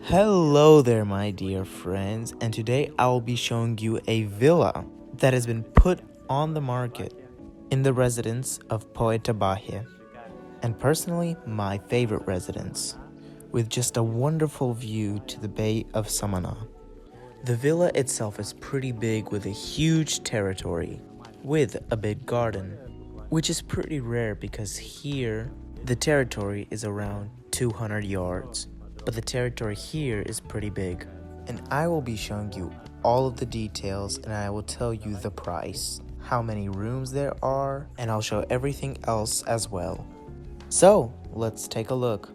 Hello there, my dear friends, and today I will be showing you a villa that has been put on the market in the residence of Puerto Bahia, and personally, my favorite residence, with just a wonderful view to the Bay of Samana. The villa itself is pretty big with a huge territory, with a big garden, which is pretty rare because here the territory is around 200 yards. But the territory here is pretty big, and I will be showing you all of the details, and I will tell you the price, how many rooms there are, and I'll show everything else as well. So let's take a look.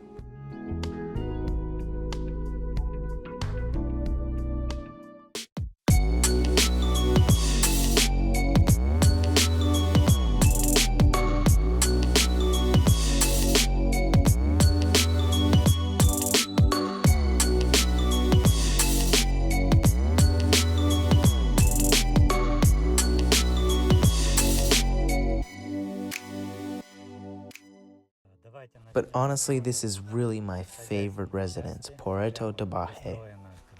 But honestly, this is really my favorite residence, Puerto Bahia.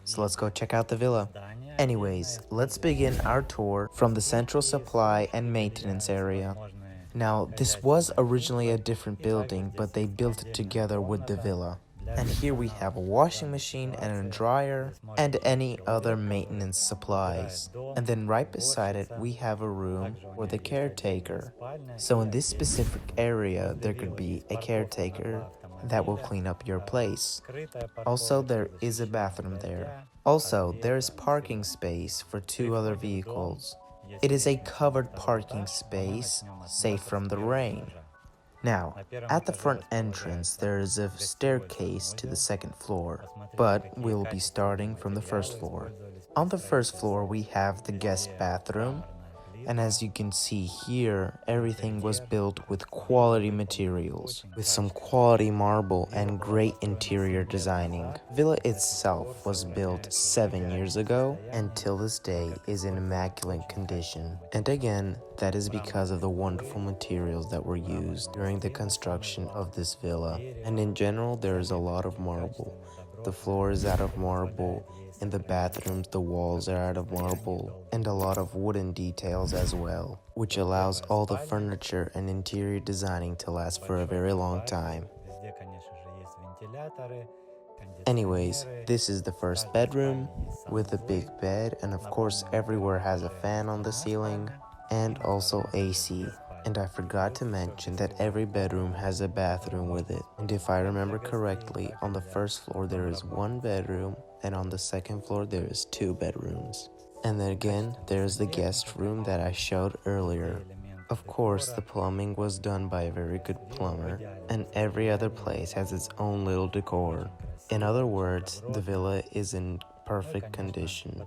So let's go check out the villa. Anyways, let's begin our tour from the central supply and maintenance area. Now, this was originally a different building, but they built it together with the villa. And here we have a washing machine and a dryer and any other maintenance supplies. And then right beside it, we have a room for the caretaker. So in this specific area, there could be a caretaker that will clean up your place. Also, there is a bathroom there. Also, there is parking space for 2 other vehicles. It is a covered parking space, safe from the rain. Now, at the front entrance, there is a staircase to the 2nd floor, but we'll be starting from the 1st floor. On the 1st floor, we have the guest bathroom, and as you can see here, everything was built with quality materials, with some quality marble and great interior designing. The villa itself was built 7 years ago, and till this day is in immaculate condition. And again, that is because of the wonderful materials that were used during the construction of this villa. And in general, there is a lot of marble. The floor is out of marble. In the bathrooms, the walls are out of marble, and a lot of wooden details as well, which allows all the furniture and interior designing to last for a very long time. Anyways, this is the 1st bedroom with a big bed, and of course everywhere has a fan on the ceiling and also AC. And I forgot to mention that every bedroom has a bathroom with it. And if I remember correctly, on the 1st floor there is 1 bedroom, and on the 2nd floor there is 2 bedrooms. And then again, there is the guest room that I showed earlier. Of course, the plumbing was done by a very good plumber, and every other place has its own little decor. In other words, the villa is in perfect condition.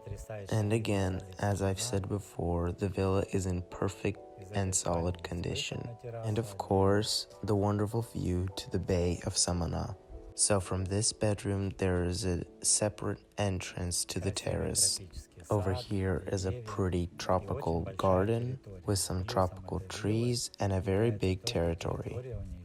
And again, as I've said before, the villa is in perfect and solid condition. And of course, the wonderful view to the Bay of Samana. So from this bedroom, there is a separate entrance to the terrace. Over here is a pretty tropical garden with some tropical trees and a very big territory.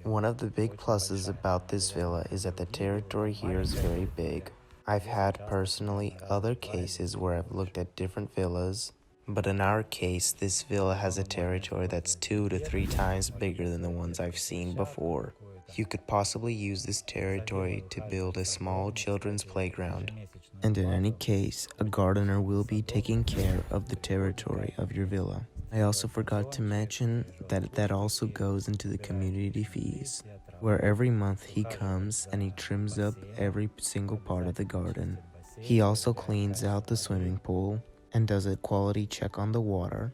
One of the big pluses about this villa is that the territory here is very big. I've had personally other cases where I've looked at different villas, but in our case, this villa has a territory that's 2 to 3 times bigger than the ones I've seen before. You could possibly use this territory to build a small children's playground. And in any case, a gardener will be taking care of the territory of your villa. I also forgot to mention that also goes into the community fees, where every month he comes and he trims up every single part of the garden. He also cleans out the swimming pool and does a quality check on the water.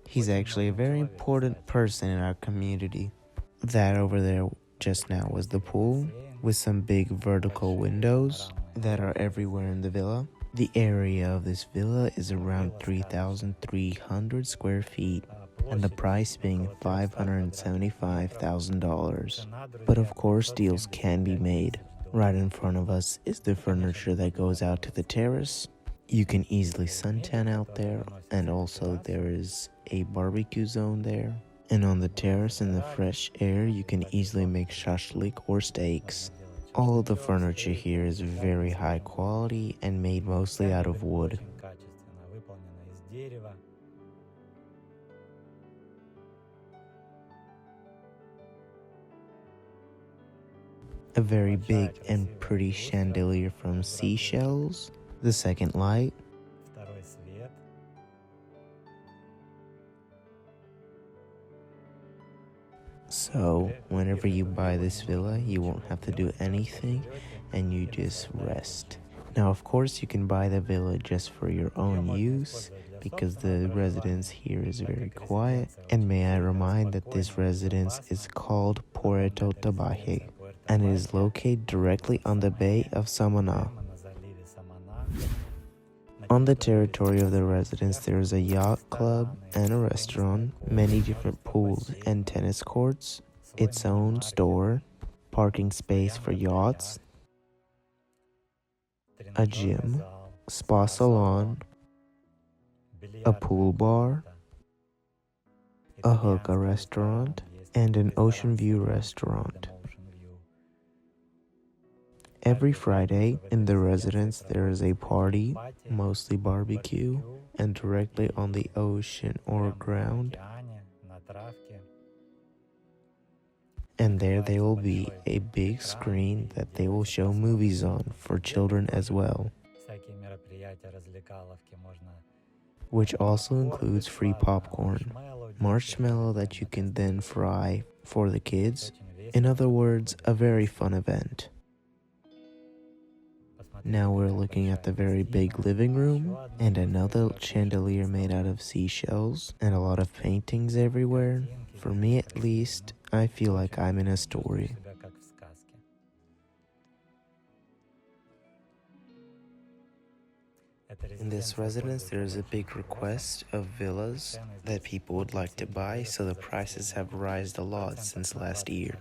He's actually a very important person in our community. That over there just now was the pool with some big vertical windows that are everywhere in the villa. The area of this villa is around 3,300 square feet, and the price being $575,000. But of course, deals can be made. Right in front of us is the furniture that goes out to the terrace. You can easily suntan out there, and also there is a barbecue zone there. And on the terrace in the fresh air, you can easily make shashlik or steaks. All of the furniture here is very high quality and made mostly out of wood. A very big and pretty chandelier from seashells. The second light. So, whenever you buy this villa, you won't have to do anything and you just rest. Now, of course, you can buy the villa just for your own use because the residence here is very quiet. And may I remind that this residence is called Puerto Bahia and it is located directly on the Bay of Samana. On the territory of the residence, there is a yacht club and a restaurant, many different pools and tennis courts, its own store, parking space for yachts, a gym, spa salon, a pool bar, a hookah restaurant, and an ocean view restaurant. Every Friday in the residence there is a party, mostly barbecue, and directly on the ocean or ground. And there will be a big screen that they will show movies on for children as well, which also includes free popcorn, marshmallow that you can then fry for the kids. In other words, a very fun event. Now we're looking at the very big living room and another chandelier made out of seashells and a lot of paintings everywhere. For me at least, I feel like I'm in a story. In this residence, there is a big request of villas that people would like to buy, so the prices have risen a lot since last year,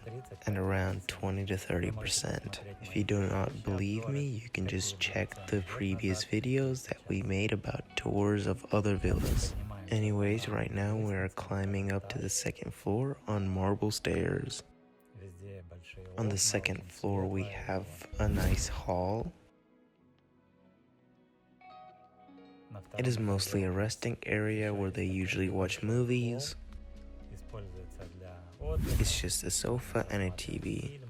and around 20 to 30%. If you do not believe me, you can just check the previous videos that we made about tours of other villas. Anyways, right now we are climbing up to the second floor on marble stairs. On the second floor we have a nice hall. It is mostly a resting area where they usually watch movies. It's just a sofa and a TV.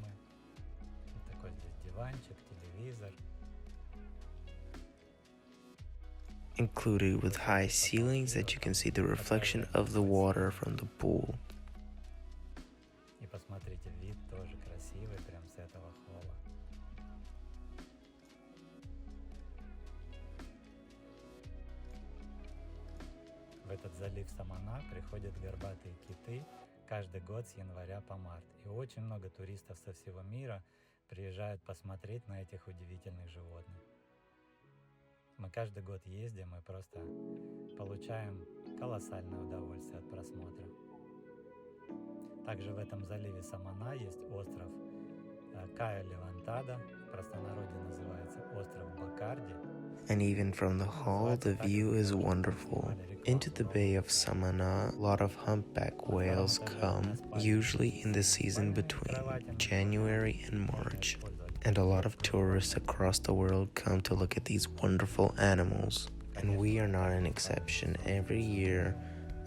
Included with high ceilings that you can see the reflection of the water from the pool. В этот залив Самана приходят горбатые киты каждый год с января по март. И очень много туристов со всего мира приезжают посмотреть на этих удивительных животных. Мы каждый год ездим и просто получаем колоссальное удовольствие от просмотра. Также в этом заливе Самана есть остров Кая-Левантада, в простонародье называется остров Бакарди. And even from the hall, the view is wonderful. Into the Bay of Samana, a lot of humpback whales come, usually in the season between January and March. And a lot of tourists across the world come to look at these wonderful animals. And we are not an exception. Every year,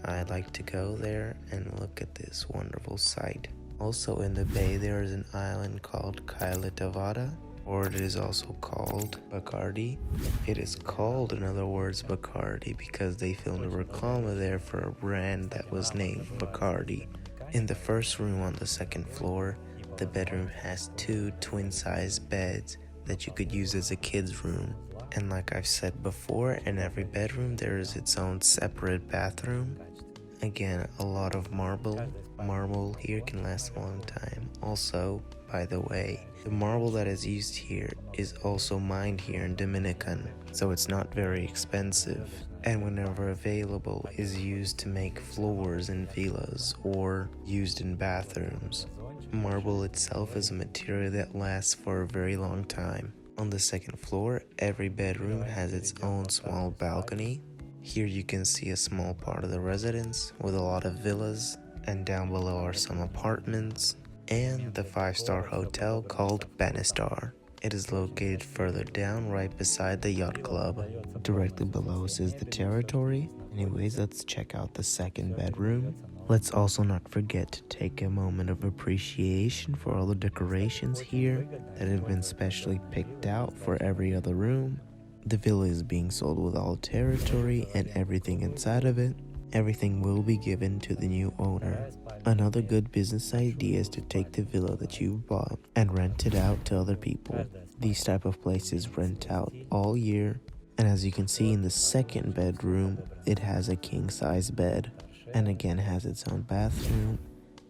I like to go there and look at this wonderful sight. Also in the bay, there is an island called Kailitavada, or it is also called Bacardi. It is called, in other words, Bacardi because they filmed a reclama there for a brand that was named Bacardi. In the first room on the second floor, the bedroom has 2 twin-sized beds that you could use as a kid's room. And like I've said before, in every bedroom there is its own separate bathroom. Again, a lot of marble. Marble here can last a long time. Also, by the way, the marble that is used here is also mined here in Dominican, so it's not very expensive, and whenever available is used to make floors in villas or used in bathrooms. Marble itself is a material that lasts for a very long time. On the second floor, every bedroom has its own small balcony. Here you can see a small part of the residence with a lot of villas, and down below are some apartments. and the 5-star hotel called Banistar. It is located further down right beside the yacht club. Directly below us is the territory. Anyways, let's check out the second bedroom. Let's also not forget to take a moment of appreciation for all the decorations here that have been specially picked out for every other room. The villa is being sold with all territory and everything inside of it. Everything will be given to the new owner. Another good business idea is to take the villa that you've bought and rent it out to other people. These type of places rent out all year, and as you can see in the second bedroom, it has a king-size bed and again has its own bathroom,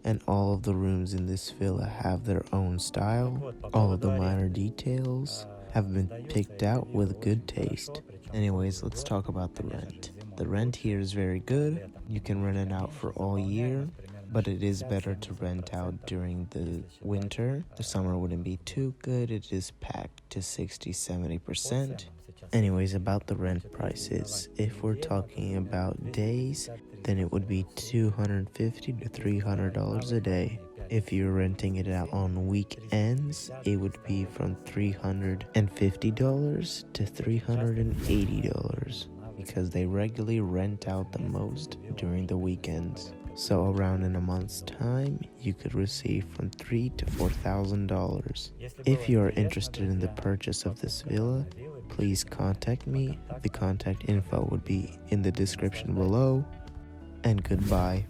and all of the rooms in this villa have their own style. All of the minor details have been picked out with good taste. Anyways, let's talk about the rent. The rent here is very good. You can rent it out for all year, but it is better to rent out during the winter. The summer wouldn't be too good. It is packed to 60-70%. Anyways, about the rent prices, if we're talking about days, then it would be $250 to $300 a day. If you're renting it out on weekends, it would be from $350 to $380 because they regularly rent out the most during the weekends. So around in a month's time, you could receive from $3,000 to $4,000. If you are interested in the purchase of this villa, please contact me. The contact info would be in the description below. And goodbye.